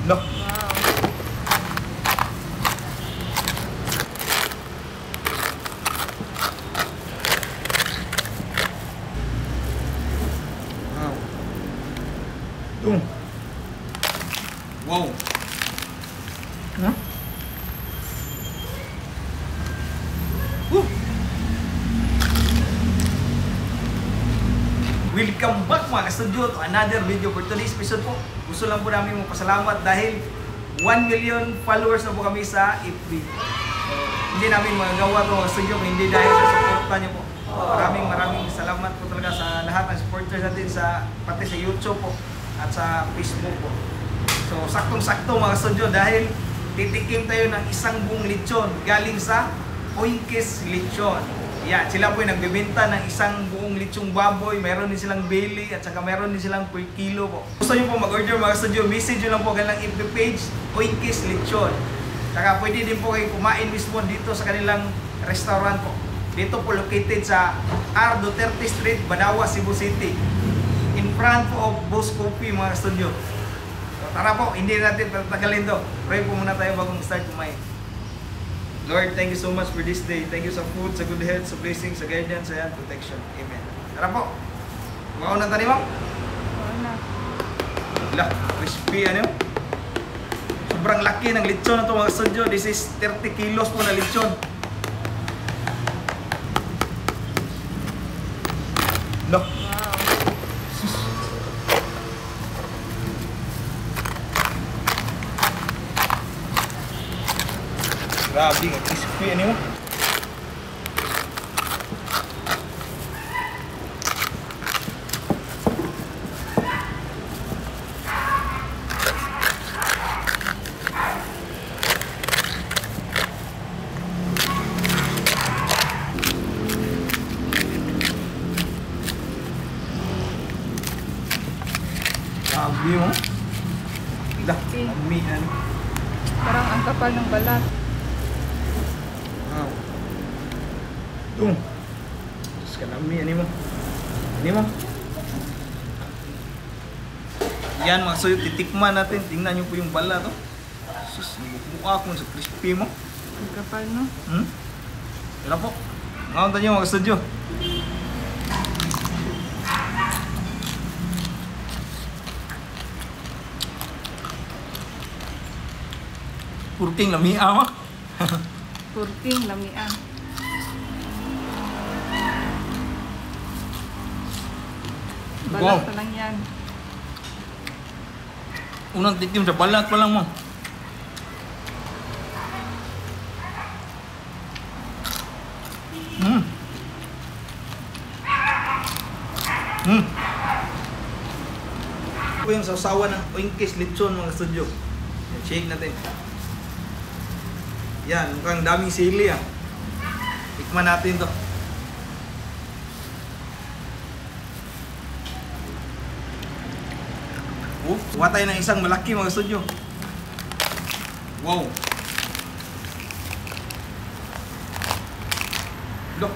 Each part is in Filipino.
No. Wow. Tung. Wow. Huh? Welcome back mga ka-studio to another video. For today's episode po, gusto lang po namin magpasalamat dahil 1 million followers na po kami sa FB. Hindi namin magagawa to mga studio kung hindi dahil sa supportan nyo po. Maraming salamat po talaga sa lahat ng supporters natin pati sa YouTube po at sa Facebook po. So saktong-sakto mga studio dahil titikim tayo ng isang buong lechon galing sa Oinkes Lechon. Yan, sila po yung nagbebenta ng isang buong lechong baboy. Meron din silang belly at saka meron din silang per kilo po. Gusto nyo po mag-order mga studio, message nyo lang po kanilang FB page, Oinkes Lechon. Saka pwede din po kayo kumain mismo dito sa kanilang restaurant po. Dito po located sa R. Duterte Street, Badawa, Cebu City. In front po of Boss Coffee mga studio. So, tara po, hindi natin tatagalin to. Pray po muna tayo bagong start kumain. Lord, thank you so much for this day. Thank you sa food, sa good health, sa blessings, sa guidance, sa protection. Amen. Tara po. Mauna tayo mo? Mauna. Wala, crispy ano? Sobrang laki ng lechon na ito mga studio. This is 30 kilos po na lechon. No. Grabe, ang crispy ano mo? Grabe mo? Laki, ami ano? Parang ang kapal ng balat. Wow. Tung. Terus kanami ani mo. Ani mo. Yan mga soyo, titikman natin. Tingnan niyo po yung bala to. Sus, mukha ko sa crispy mo. Ang kapal, no? Tara po. Ngayon tayo mga studio. Purking lamia mo. Purking lamian. Balat pa lang yan. Unang tikim sa balat pa lang mo. Ito yung sausawan ng Oinkes Lechon mga studio. Shake natin. Yan, mukhang daming sili ah. Tikman natin to. Kuha tayo ng isang malaki mga studio. Wow. Look.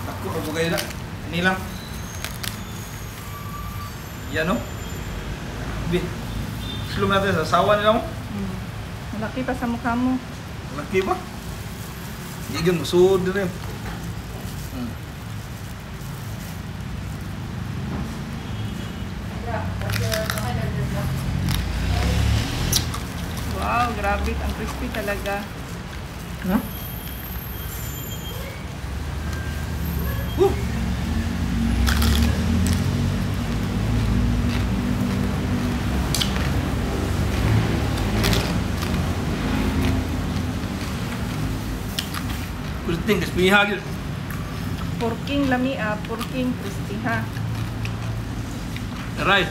Ako, abugay na. Ini lang. Yan o. Slum natin sa sawa nila mo. Malaki pa sa mukha mo. Laki ba? Hindi gan masud din. Wow, grabe. Ang crispy talaga. Huh? Kulting crispy ha. Purking lamia, purking crispy ha. Right.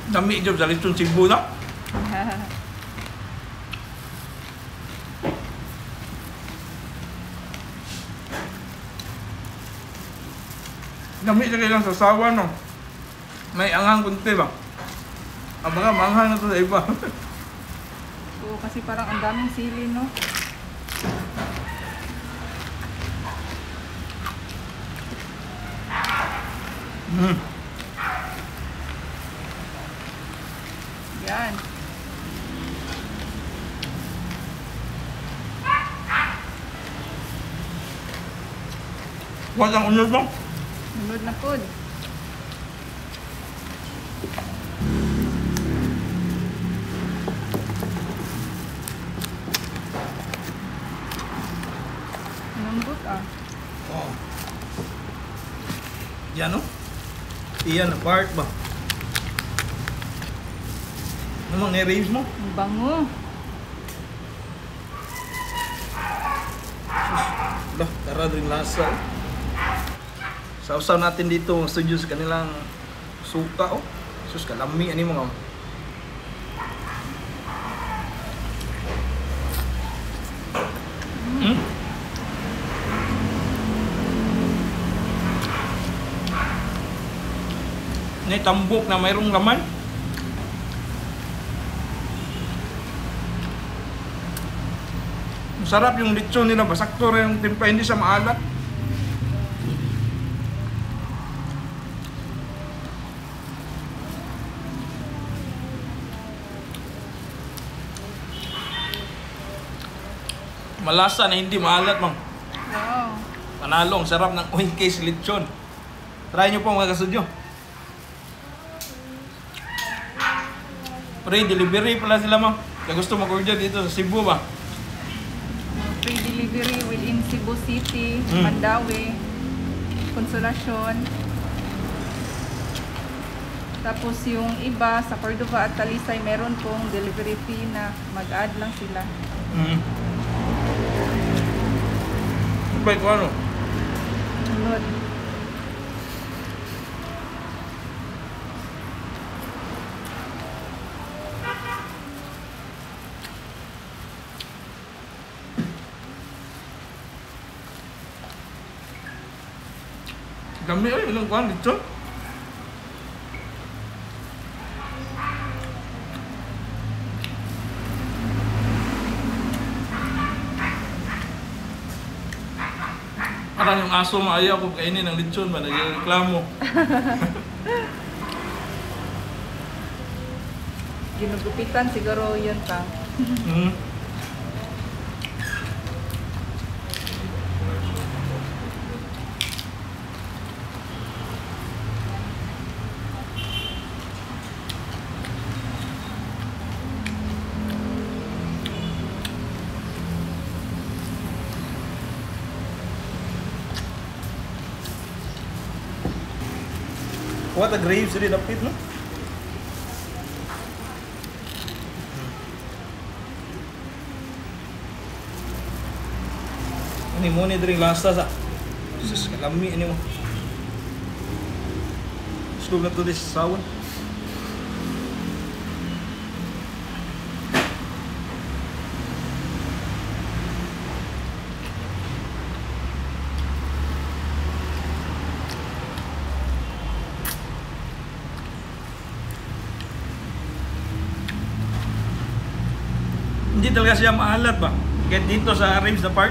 Dami job sa lechon Cebu na. Dami sa kailang sasawa no. May anghang kunti ba? Ang mga manghang na to sa iba. Oo, kasi parang ang daming sili, no? Yan. Walang unod mo. Sunod na pod. Lambot ah. Oh. Yan no? Iyan na part ba? Namang i-range mo? Ang bango. Lah, tara rin lasa. Sausaw natin dito ang studio sa kanilang suka oh. Sus kalami ani mo nga. Ini tambok na mayroong laman. Masarap yung lechon nila, basakto rin yung timpla, hindi sa maalat. Malasa na hindi maalat, ma'am. Wow. Panalo, ang sarap ng oink case lechon. Try nyo po mga kasudyo. Free delivery pala sila, ma'am. Kaya gusto mag-order dito sa Cebu ba? Free delivery within Cebu City, Mandawi, Consolacion. Tapos yung iba sa Cordova at Talisay, meron pong delivery fee na mag-add lang sila. Baik ko ano? Sunod. Dami ay, ilang kuhan dito. Parang yung aso maayaw ko kainin ng lechon ba, nagreklamo. Ginugupitan siguro yun pa. What a grapes rin dapit, no? Ini mo ni drink lasa sa. Sus kalami ini mo. Slug na to this sawon. Hindi talaga siya maalat ba? Kahit dito sa ribs na part.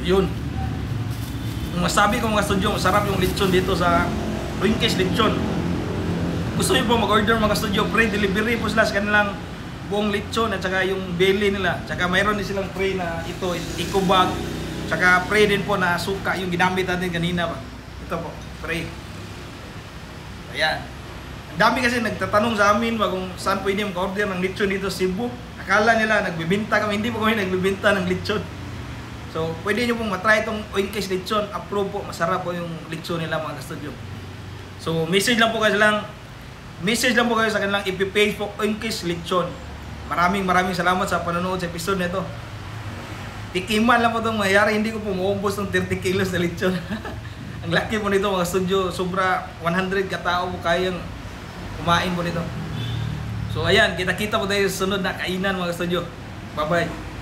Yun. Masabi ko mga studio, masarap yung lechon dito sa Ringkes Lechon. Gusto niyo po mag-order mga studio, free delivery po sila sa kanilang buong lechon at saka yung belly nila. Tsaka mayroon din silang free na ito, eco bag. Tsaka free din po na suka, yung ginamit natin kanina pa. Ito po, free. Ayan. Ang dami kasi nagtatanong sa amin ba kung saan pwede mag-order ng lechon dito sa Cebu. Akala nila nagbibinta kami, hindi po kami nagbibinta ng lechon. So, pwede nyo pong matry itong Oinkes lechon. Approve po, masarap po yung lechon nila mga ka-studio. So, message lang po kayo sa kanilang ipipage po Oinkes lechon. Maraming salamat sa panonood sa episode nito. Tikiman lang po itong mayayari, hindi ko po mauubos ng 30 kilos na lechon. Ang laki po nito mga studio, sobra 100 katao po kayang kumain po nito. So ayan, kita-kita po tayo sa sunod na kainan mga studio. Bye-bye.